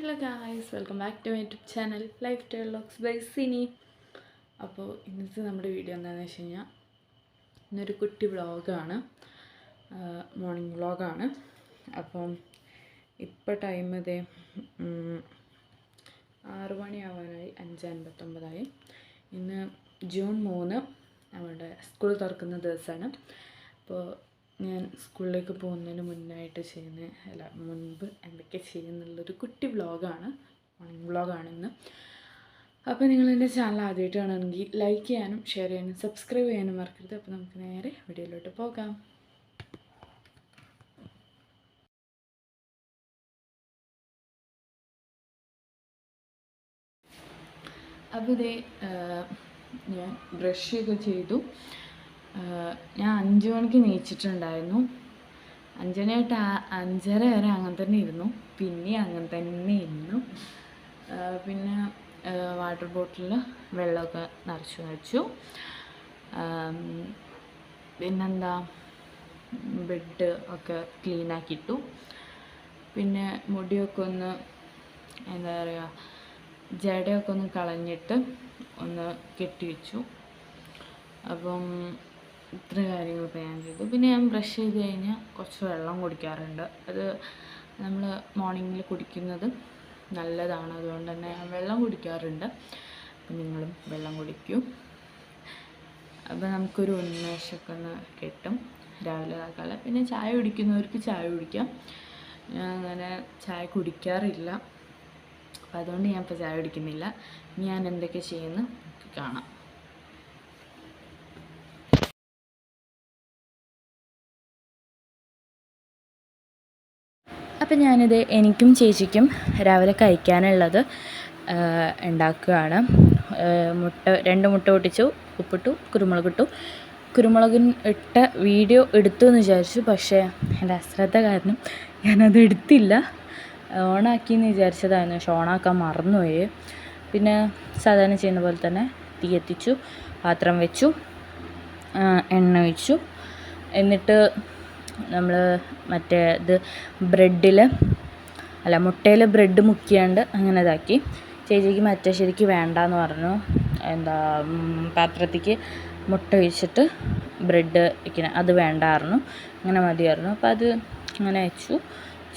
Hello guys, welcome back to my YouTube channel lifestyle vlogs by Cini. അപ്പോൾ ഇന്നത്തെ നമ്മുടെ video എന്താണെന്ന് വെച്ച് കഴിഞ്ഞാൽ ഇന്നൊരു കുട്ടി വ്ളോഗാണ്, മോർണിംഗ് വ്ളോഗാണ്. അപ്പം ഇപ്പോൾ ടൈം ഇതേ 6 മണിയാവാനായി, 5:59. ഇന്ന് ജൂൺ 3 നമ്മുടെ സ്കൂൾ തുറക്കുന്ന ദിവസമാണ്. അപ്പോൾ ഞാൻ സ്കൂളിലേക്ക് പോകുന്നതിന് മുന്നായിട്ട് മുൻപ് എന്തൊക്കെ ചെയ്യുന്നുള്ളൊരു കുട്ടി വ്ളോഗാണ്, മോർണിംഗ് വ്ളോഗാണ് ഇന്ന്. അപ്പോൾ നിങ്ങളെൻ്റെ ചാനൽ ആദ്യമായിട്ട് കാണുകയാണെങ്കിൽ ലൈക്ക് ചെയ്യാനും ഷെയർ ചെയ്യാനും സബ്സ്ക്രൈബ് ചെയ്യാനും മറക്കരുത്. അപ്പോൾ നമുക്ക് നേരെ വീഡിയോയിലോട്ട് പോകാം. അപ്പോൾ ഇതേ ഞാൻ ബ്രഷൊക്കെ ചെയ്തു. ഞാൻ 5 മണിക്ക് നീച്ചിട്ടുണ്ടായിരുന്നു. 5 മണിയായിട്ട് 5:30 വരെ അങ്ങനെ തന്നെ ഇരുന്നു. പിന്നെ അങ്ങനെ തന്നെ ഇരുന്നു. പിന്നെ വാട്ടർ ബോട്ടിലിൽ വെള്ളമൊക്കെ നിറച്ച് വെച്ചു. പിന്നെന്താ, ബെഡ് ഒക്കെ ക്ലീനാക്കിയിട്ടു. പിന്നെ മുടിയൊക്കെ ഒന്ന് എന്താ പറയുക, ജടയൊക്കെ ഒന്ന് കളഞ്ഞിട്ട് ഒന്ന് കെട്ടി വെച്ചു. അപ്പം ഇത്ര കാര്യങ്ങളൊക്കെ ഞാൻ ചെയ്തു. പിന്നെ ഞാൻ ബ്രഷ് ചെയ്ത് കഴിഞ്ഞാൽ കുറച്ച് വെള്ളം കുടിക്കാറുണ്ട്. അത് നമ്മൾ മോർണിംഗിൽ കുടിക്കുന്നത് നല്ലതാണ്. അതുകൊണ്ട് തന്നെ ഞാൻ വെള്ളം കുടിക്കാറുണ്ട്. അപ്പം നിങ്ങളും വെള്ളം കുടിക്കൂ. അപ്പോൾ നമുക്കൊരു ഉന്മേഷമൊക്കെ ഒന്ന് കിട്ടും രാവിലെ ആക്കാതെ. പിന്നെ ചായ കുടിക്കുന്നവർക്ക് ചായ കുടിക്കാം. ഞാൻ അങ്ങനെ ചായ കുടിക്കാറില്ല. അപ്പോൾ അതുകൊണ്ട് ഞാൻ ഇപ്പോൾ ചായ കുടിക്കുന്നില്ല. ഞാൻ എന്തൊക്കെ ചെയ്യുന്നു കാണാം. അപ്പം ഞാനിത് എനിക്കും ചേച്ചിക്കും രാവിലെ കഴിക്കാനുള്ളത് ഉണ്ടാക്കുകയാണ്. 2 മുട്ട പൊട്ടിച്ചു, ഉപ്പിട്ടു, കുരുമുളകിട്ടു. കുരുമുളകിന് ഇട്ട വീഡിയോ എടുത്തു എന്ന് വിചാരിച്ചു, പക്ഷേ എൻ്റെ അശ്രദ്ധ കാരണം ഞാനത് എടുത്തില്ല. ഓണാക്കിയെന്ന് വിചാരിച്ചതായിരുന്നു, പക്ഷെ ഓണാക്കാൻ മറന്നുപോയി. പിന്നെ സാധാരണ ചെയ്യുന്ന പോലെ തന്നെ തീ എത്തിച്ചു, പാത്രം വെച്ചു, എണ്ണ ഒഴിച്ചു. എന്നിട്ട് നമ്മൾ മുട്ടയിൽ ബ്രെഡ് മുക്കിയാണ്ട് അങ്ങനെ ഇതാക്കി. ചേച്ചിക്ക് മറ്റേ ശരിക്ക് വേണ്ടാന്ന് പറഞ്ഞു. പാത്രത്തേക്ക് മുട്ട ഒഴിച്ചിട്ട് ബ്രെഡ് വയ്ക്കണം, അത് വേണ്ടായിരുന്നു, അങ്ങനെ മതിയായിരുന്നു. അപ്പോൾ അത് അങ്ങനെ വെച്ചു,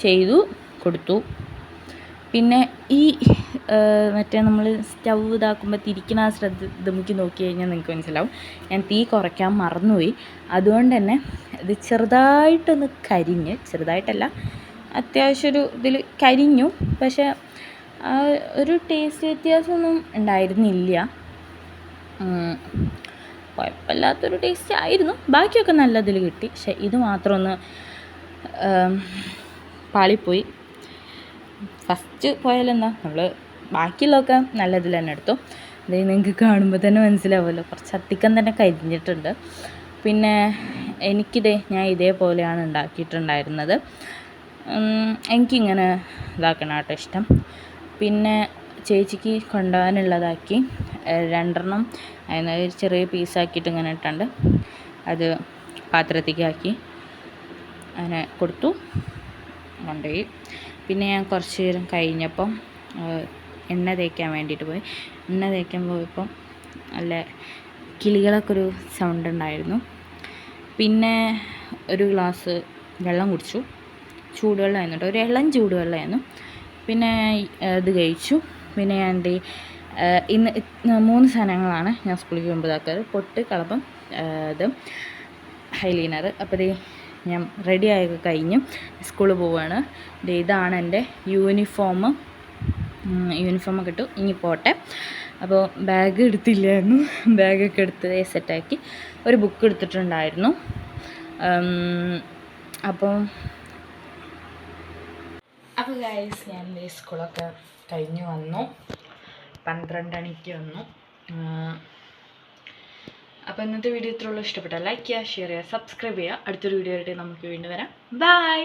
ചെയ്തു, കൊടുത്തു. പിന്നെ ഈ നമ്മൾ സ്റ്റൗ ഇതാക്കുമ്പോൾ തിരിക്കണ നമുക്ക് നോക്കി കഴിഞ്ഞാൽ നിങ്ങൾക്ക് മനസ്സിലാവും, ഞാൻ തീ കുറയ്ക്കാൻ മറന്നുപോയി. അതുകൊണ്ട് തന്നെ ഇത് ചെറുതായിട്ടൊന്ന് കരിഞ്ഞ്, ചെറുതായിട്ടല്ല അത്യാവശ്യം ഒരു ഇതിൽ കരിഞ്ഞു. പക്ഷേ ആ ഒരു ടേസ്റ്റ് വ്യത്യാസമൊന്നും ഉണ്ടായിരുന്നില്ല. കുഴപ്പമില്ലാത്തൊരു ടേസ്റ്റ് ആയിരുന്നു. ബാക്കിയൊക്കെ നല്ല ഇതിൽ കിട്ടി. പക്ഷേ ഇത് മാത്രം ഒന്ന് പാളിപ്പോയി. ഫസ്റ്റ് പോയാലെന്താ, നമ്മൾ ബാക്കിയുള്ളതൊക്കെ നല്ല ഇതിൽ തന്നെ എടുത്തു. അതായത് നിങ്ങൾക്ക് കാണുമ്പോൾ തന്നെ മനസ്സിലാവുമല്ലോ, കുറച്ച് അധികം തന്നെ കരിഞ്ഞിട്ടുണ്ട്. പിന്നെ ഞാൻ ഇതേപോലെയാണ് ഉണ്ടാക്കിയിട്ടുണ്ടായിരുന്നത്. എനിക്കിങ്ങനെ ഇതാക്കണം കേട്ടോ ഇഷ്ടം. പിന്നെ ചേച്ചിക്ക് കൊണ്ടുപോകാനുള്ളതാക്കി 2 അതിന് ചെറിയ പീസാക്കിയിട്ട് ഇങ്ങനെ ഇട്ടുണ്ട്, അത് പാത്രത്തേക്കാക്കി അങ്ങനെ കൊടുത്തു, കൊണ്ടുപോയി. പിന്നെ ഞാൻ കുറച്ച് നേരം കഴിഞ്ഞപ്പം എണ്ണ തേക്കാൻ വേണ്ടിയിട്ട് പോയി. എണ്ണ തേക്കാൻ പോയപ്പം നല്ല കിളികളൊക്കെ ഒരു സൗണ്ട് ഉണ്ടായിരുന്നു. പിന്നെ ഒരു ഗ്ലാസ് വെള്ളം കുടിച്ചു. ചൂടുവെള്ളമായിരുന്നു കേട്ടോ, ഒരു ഇളം ചൂടുവെള്ളമായിരുന്നു. പിന്നെ ഇത് കഴിച്ചു. പിന്നെ ഞാൻ ഇന്ന് 3 സാധനങ്ങളാണ് ഞാൻ സ്കൂളിൽ പോകുമ്പോൾ ഇതാക്കാറ്: പൊട്ട്, കളപ്പം, ഇത് ഹൈലൈനർ. അപ്പോൾ ഞാൻ റെഡി ആയൊക്കെ കഴിഞ്ഞു സ്കൂളിൽ പോവുകയാണ്. ഇതാണ് എൻ്റെ യൂണിഫോമൊക്കെ ഇട്ടു. ഇനി പോട്ടെ. അപ്പോൾ ബാഗ് എടുത്തില്ലായിരുന്നു, ബാഗൊക്കെ എടുത്ത് സെറ്റാക്കി. ഒരു ബുക്ക് എടുത്തിട്ടുണ്ടായിരുന്നു. അപ്പോൾ ഗൈസ്, ഞാൻ സ്കൂളൊക്കെ കഴിഞ്ഞ് വന്നു. 12 മണിക്ക് വന്നു. അപ്പോൾ ഇന്നത്തെ വീഡിയോ ഇത്രയുള്ളൂ. ഇഷ്ടപ്പെട്ടാൽ ലൈക്ക് ചെയ്യുക, ഷെയർ ചെയ്യുക, സബ്സ്ക്രൈബ് ചെയ്യുക. അടുത്തൊരു വീഡിയോ ആയിട്ട് നമുക്ക് വീണ്ടും വരാം. ബൈ.